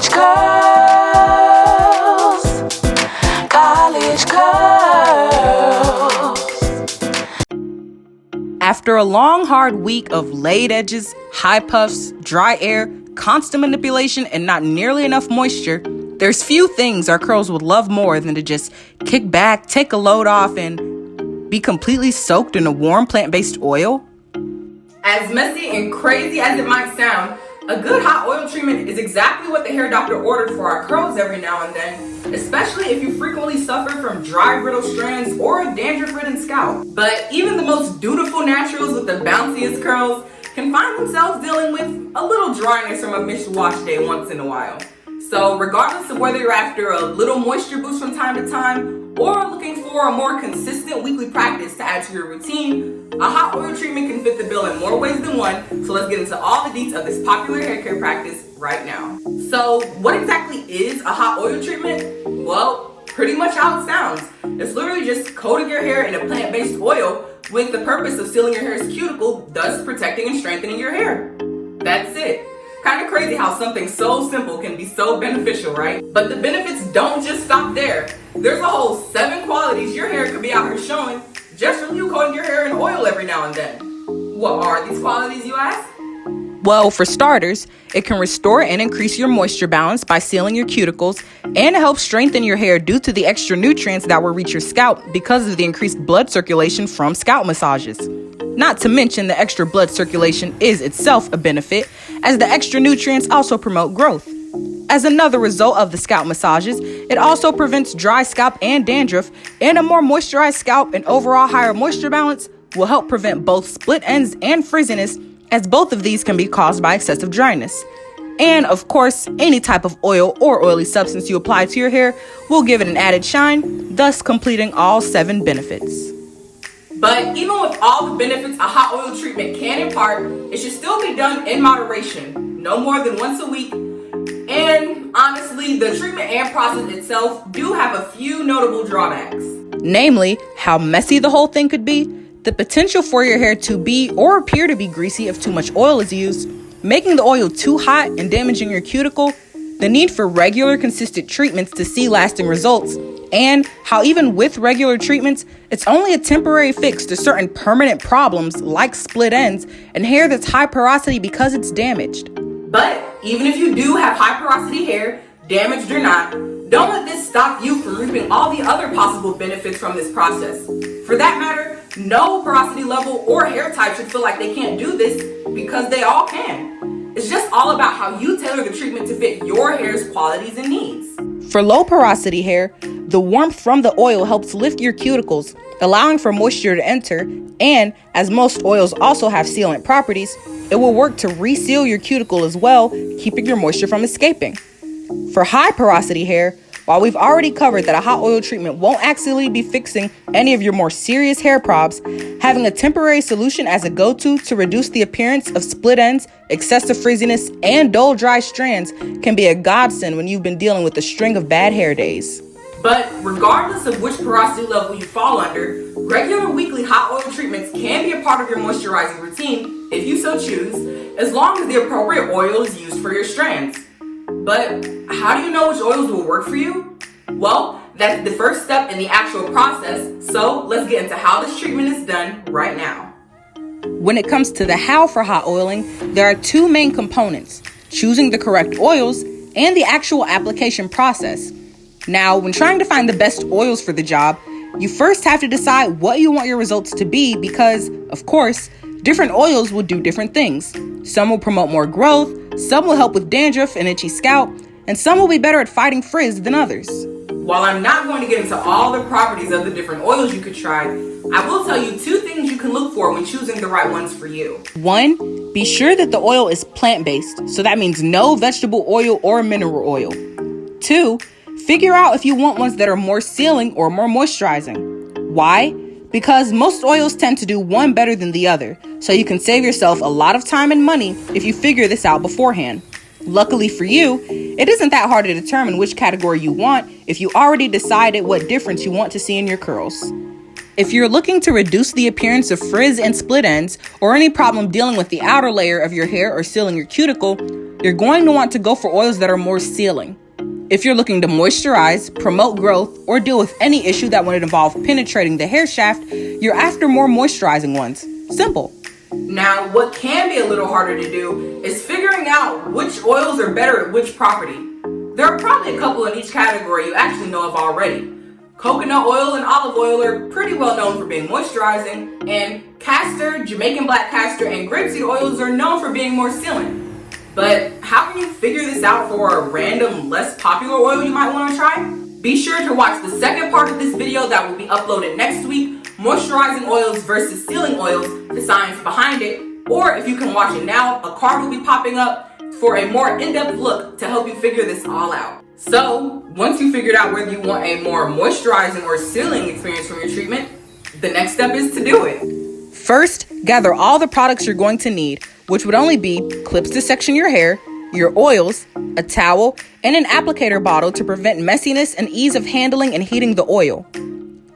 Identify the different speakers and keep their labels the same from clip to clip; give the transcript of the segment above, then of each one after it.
Speaker 1: College curls, college curls.
Speaker 2: After a long, hard week of laid edges, high puffs, dry air, constant manipulation, and not nearly enough moisture, there's few things our curls would love more than to just kick back, take a load off, and be completely soaked in a warm plant-based oil.
Speaker 3: As messy and crazy as it might sound, a good hot oil treatment is exactly what the hair doctor ordered for our curls every now and then, especially if you frequently suffer from dry, brittle strands or a dandruff-ridden scalp. But even the most dutiful naturals with the bounciest curls can find themselves dealing with a little dryness from a missed wash day once in a while. So regardless of whether you're after a little moisture boost from time to time or looking for a more consistent weekly practice to add to your routine, a hot oil treatment can fit the bill in more ways than one. So let's get into all the deets of this popular hair care practice right now. So what exactly is a hot oil treatment? Well, pretty much how it sounds. It's literally just coating your hair in a plant-based oil with the purpose of sealing your hair's cuticle, thus protecting and strengthening your hair. That's it. Kind of crazy how something so simple can be so beneficial, right? But the benefits don't just stop there. There's a whole 7 qualities your hair could be out here showing just from you coating your hair in oil every now and then. What are these qualities, you ask?
Speaker 2: Well, for starters, it can restore and increase your moisture balance by sealing your cuticles, and it helps strengthen your hair due to the extra nutrients that will reach your scalp because of the increased blood circulation from scalp massages. Not to mention the extra blood circulation is itself a benefit, as the extra nutrients also promote growth. As another result of the scalp massages, it also prevents dry scalp and dandruff, and a more moisturized scalp and overall higher moisture balance will help prevent both split ends and frizziness, as both of these can be caused by excessive dryness. And of course, any type of oil or oily substance you apply to your hair will give it an added shine, thus completing all 7 benefits.
Speaker 3: But even with all the benefits a hot oil treatment can impart, it should still be done in moderation, no more than once a week. And honestly, the treatment and process itself do have a few notable drawbacks.
Speaker 2: Namely, how messy the whole thing could be, the potential for your hair to be or appear to be greasy if too much oil is used, making the oil too hot and damaging your cuticle, the need for regular consistent treatments to see lasting results, and how even with regular treatments, it's only a temporary fix to certain permanent problems like split ends and hair that's high porosity because it's damaged.
Speaker 3: But even if you do have high porosity hair, damaged or not, don't let this stop you from reaping all the other possible benefits from this process. For that matter, no porosity level or hair type should feel like they can't do this, because they all can. It's just all about how you tailor the treatment to fit your hair's qualities and needs.
Speaker 2: For low porosity hair, the warmth from the oil helps lift your cuticles, allowing for moisture to enter, and as most oils also have sealant properties, it will work to reseal your cuticle as well, keeping your moisture from escaping. For high porosity hair, while we've already covered that a hot oil treatment won't actually be fixing any of your more serious hair probs, having a temporary solution as a go-to to reduce the appearance of split ends, excessive frizziness, and dull dry strands can be a godsend when you've been dealing with a string of bad hair days.
Speaker 3: But regardless of which porosity level you fall under, regular weekly hot oil treatments can be a part of your moisturizing routine if you so choose, as long as the appropriate oil is used for your strands. But how do you know which oils will work for you? Well, that's the first step in the actual process, so let's get into how this treatment is done right now.
Speaker 2: When it comes to the how for hot oiling, there are 2 main components: choosing the correct oils and the actual application process. Now, when trying to find the best oils for the job, you first have to decide what you want your results to be because, of course, different oils will do different things. Some will promote more growth, some will help with dandruff and itchy scalp, and some will be better at fighting frizz than others.
Speaker 3: While I'm not going to get into all the properties of the different oils you could try, I will tell you 2 things you can look for when choosing the right ones for you. 1,
Speaker 2: be sure that the oil is plant-based, so that means no vegetable oil or mineral oil. 2, figure out if you want ones that are more sealing or more moisturizing. Why? Because most oils tend to do one better than the other, so you can save yourself a lot of time and money if you figure this out beforehand. Luckily for you, it isn't that hard to determine which category you want if you already decided what difference you want to see in your curls. If you're looking to reduce the appearance of frizz and split ends, or any problem dealing with the outer layer of your hair or sealing your cuticle, you're going to want to go for oils that are more sealing. If you're looking to moisturize, promote growth, or deal with any issue that would involve penetrating the hair shaft, you're after more moisturizing ones. Simple.
Speaker 3: Now, what can be a little harder to do is figuring out which oils are better at which property. There are probably a couple in each category you actually know of already. Coconut oil and olive oil are pretty well known for being moisturizing, and castor, Jamaican black castor, and grapeseed oils are known for being more sealing. But how can you figure this out for a random, less popular oil you might want to try? Be sure to watch the second part of this video that will be uploaded next week, Moisturizing Oils versus Sealing Oils, the science behind it. Or if you can watch it now, a card will be popping up for a more in-depth look to help you figure this all out. So, once you figured out whether you want a more moisturizing or sealing experience from your treatment, the next step is to do it.
Speaker 2: First, gather all the products you're going to need, which would only be clips to section your hair, your oils, a towel, and an applicator bottle to prevent messiness and ease of handling and heating the oil.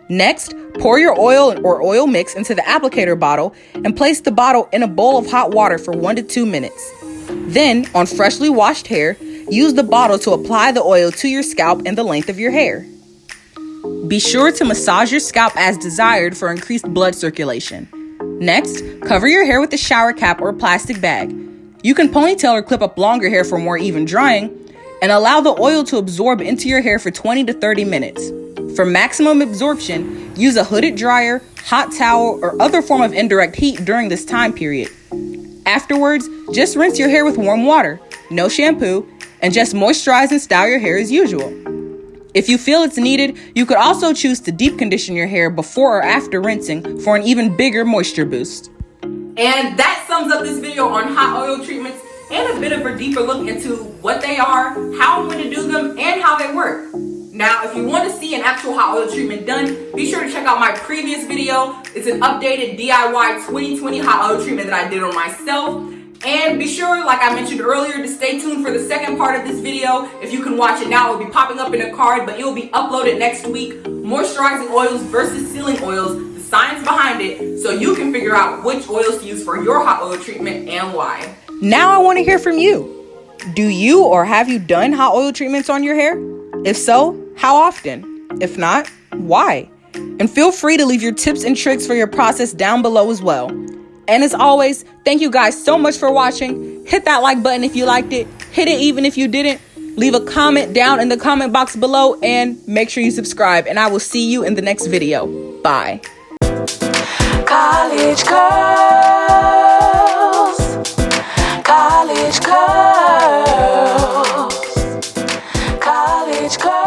Speaker 2: Next, pour your oil or oil mix into the applicator bottle and place the bottle in a bowl of hot water for 1 to 2 minutes. Then, on freshly washed hair, use the bottle to apply the oil to your scalp and the length of your hair. Be sure to massage your scalp as desired for increased blood circulation. Next, cover your hair with a shower cap or plastic bag. You can ponytail or clip up longer hair for more even drying, and allow the oil to absorb into your hair for 20 to 30 minutes. For maximum absorption, use a hooded dryer, hot towel, or other form of indirect heat during this time period. Afterwards, just rinse your hair with warm water, no shampoo, and just moisturize and style your hair as usual. If you feel it's needed, you could also choose to deep condition your hair before or after rinsing for an even bigger moisture boost.
Speaker 3: And that sums up this video on hot oil treatments and a bit of a deeper look into what they are, how and when to do them, and how they work. Now, if you want to see an actual hot oil treatment done, be sure to check out my previous video. It's an updated DIY 2020 hot oil treatment that I did on myself. And be sure, like I mentioned earlier, to stay tuned for the second part of this video. If you can watch it now, it will be popping up in a card, but it will be uploaded next week. Moisturizing oils versus sealing oils, the science behind it, so you can figure out which oils to use for your hot oil treatment and why.
Speaker 2: Now I want to hear from you. Do you or have you done hot oil treatments on your hair? If so, how often? If not, why? And feel free to leave your tips and tricks for your process down below as well. And as always, thank you guys so much for watching. Hit that like button if you liked it. Hit it even if you didn't. Leave a comment down in the comment box below and make sure you subscribe. And I will see you in the next video. Bye.
Speaker 1: College girls, college girls, college girls.